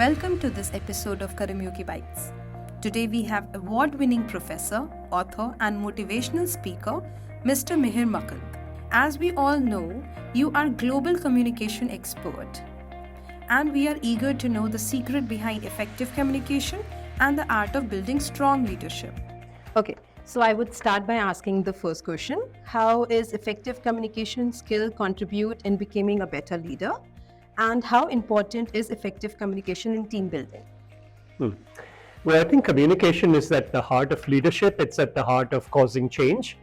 Welcome to this episode of Karmayogi Bytes. Today we have award-winning professor, author and motivational speaker, Mr. Mihir Mankad. As we all know, you are global communication expert and we are eager to know the secret behind effective communication and the art of building strong leadership. Okay, so I would start by asking the first question. How is effective communication skill contribute in becoming a better leader? And how important is effective communication in team building? Well, I think communication is at the heart of leadership. It's at the heart of causing change.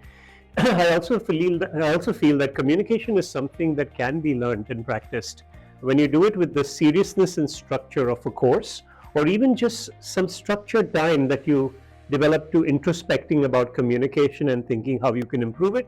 I also feel that communication is something that can be learned and practiced. When you do it with the seriousness and structure of a course, or even just some structured time that you develop to introspecting about communication and thinking how you can improve it,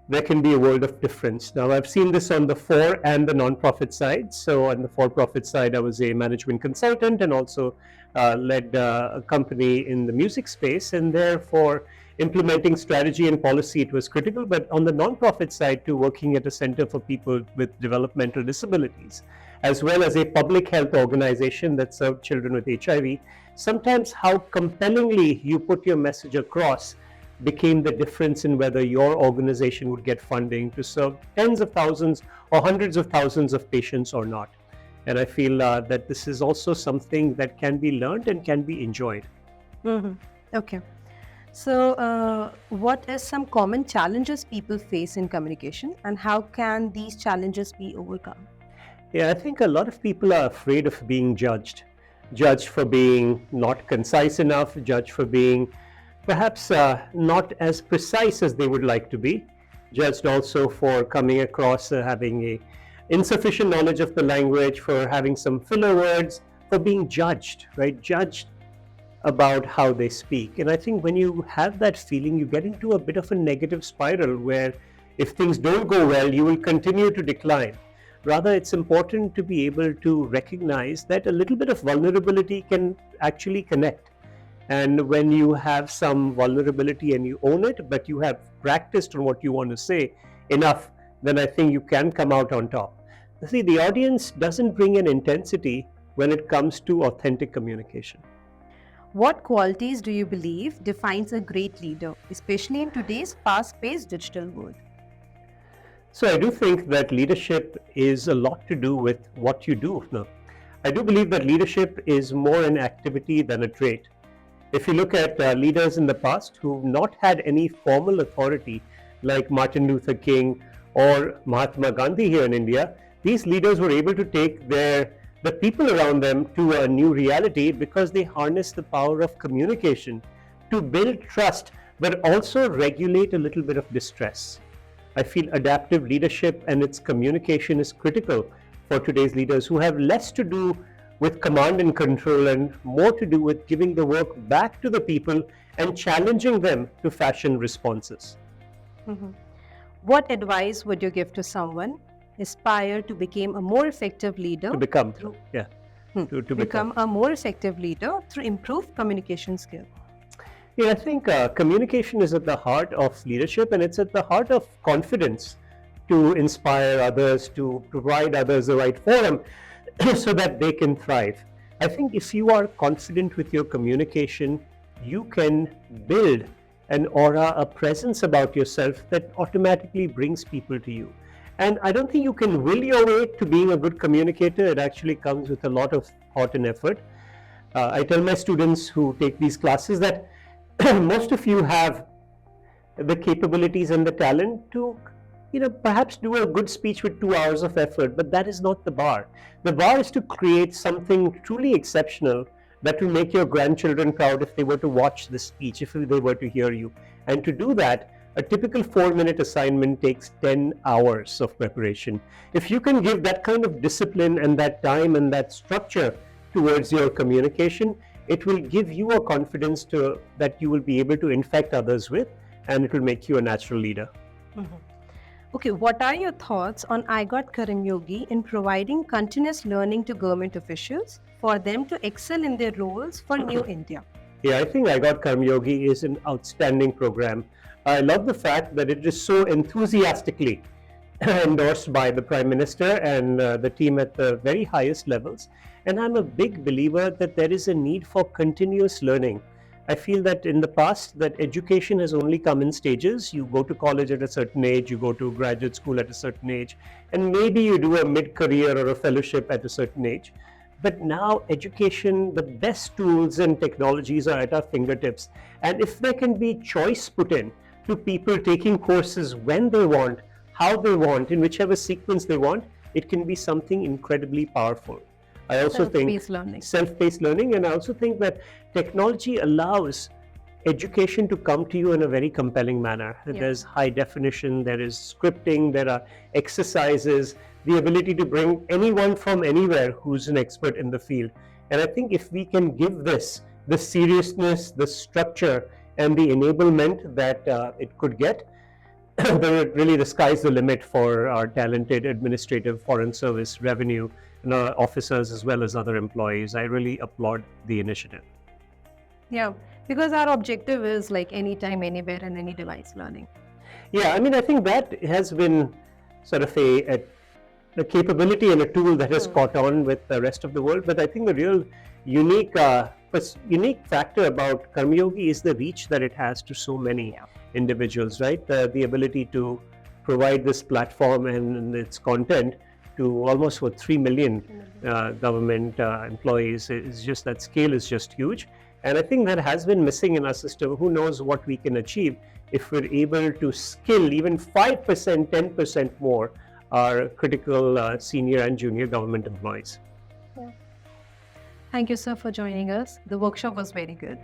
there can be a world of difference. Now, I've seen this on the for and the non-profit side. So on the for-profit side, I was a management consultant and also led a company in the music space. And therefore, implementing strategy and policy, it was critical. But on the non-profit side, too, working at a center for people with developmental disabilities, as well as a public health organization that served children with HIV, sometimes how compellingly you put your message across became the difference in whether your organization would get funding to serve tens of thousands or hundreds of thousands of patients or not. And I feel that this is also something that can be learned and can be enjoyed. Okay. So what are some common challenges people face in communication and how can these challenges be overcome? Yeah, I think a lot of people are afraid of being judged. Judged for being not concise enough, judged for being perhaps not as precise as they would like to be, judged also for coming across having a insufficient knowledge of the language, for having some filler words, for being judged, right? Judged about how they speak. And I think when you have that feeling, you get into a bit of a negative spiral where if things don't go well, you will continue to decline. Rather, it's important to be able to recognize that a little bit of vulnerability can actually connect. And when you have some vulnerability and you own it, but you have practiced on what you want to say enough, then I think you can come out on top. See, the audience doesn't bring an intensity when it comes to authentic communication. What qualities do you believe defines a great leader, especially in today's fast-paced digital world? So I do think that leadership is a lot to do with what you do. No, I do believe that leadership is more an activity than a trait. If you look at leaders in the past who've not had any formal authority, like Martin Luther King or Mahatma Gandhi here in India, these leaders were able to take the people around them to a new reality because they harnessed the power of communication to build trust, but also regulate a little bit of distress. I feel adaptive leadership and its communication is critical for today's leaders who have less to do with command and control and more to do with giving the work back to the people and challenging them to fashion responses. What advice would you give to someone aspire to become a more effective leader? To become a more effective leader through improved communication skill. Yeah, I think communication is at the heart of leadership and it's at the heart of confidence to inspire others, to provide others the right forum so that they can thrive. I think if you are confident with your communication, you can build an aura, a presence about yourself that automatically brings people to you. And I don't think you can will your way to being a good communicator. It actually comes with a lot of thought and effort. I tell my students who take these classes that most of you have the capabilities and the talent to perhaps do a good speech with 2 hours of effort, but that is not the bar. The bar is to create something truly exceptional that will make your grandchildren proud if they were to watch this speech, if they were to hear you. And to do that, a typical 4-minute assignment takes 10 hours of preparation. If you can give that kind of discipline and that time and that structure towards your communication, it will give you a confidence that you will be able to infect others with, and it will make you a natural leader. Okay, what are your thoughts on I Got Karmayogi in providing continuous learning to government officials for them to excel in their roles for New India? Yeah, I think I Got Karmayogi is an outstanding program. I love the fact that it is so enthusiastically endorsed by the Prime Minister and the team at the very highest levels. And I'm a big believer that there is a need for continuous learning. I feel that in the past that education has only come in stages. You go to college at a certain age, you go to graduate school at a certain age, and maybe you do a mid-career or a fellowship at a certain age. But now education, the best tools and technologies are at our fingertips. And if there can be choice put in to people taking courses when they want, how they want, in whichever sequence they want, it can be something incredibly powerful. I also think self-paced learning, and I also think that technology allows education to come to you in a very compelling manner. Yeah. There's high definition, there is scripting, there are exercises, the ability to bring anyone from anywhere who's an expert in the field. And I think if we can give this the seriousness, the structure, and the enablement that it could get, then really the sky's the limit for our talented administrative, foreign service, revenue, and officers as well as other employees. I really applaud the initiative. Yeah, because our objective is like anytime, anywhere, and any device learning. Yeah, I mean, I think that has been sort of a capability and a tool that has caught on with the rest of the world. But I think the real unique factor about Karmayogi is the reach that it has to so many individuals, right? The ability to provide this platform and its content to almost 3 million government employees is just, that scale is just huge. And I think that has been missing in our system. Who knows what we can achieve if we're able to skill even 5%, 10% more our critical senior and junior government employees. Thank you, sir, for joining us. The workshop was very good.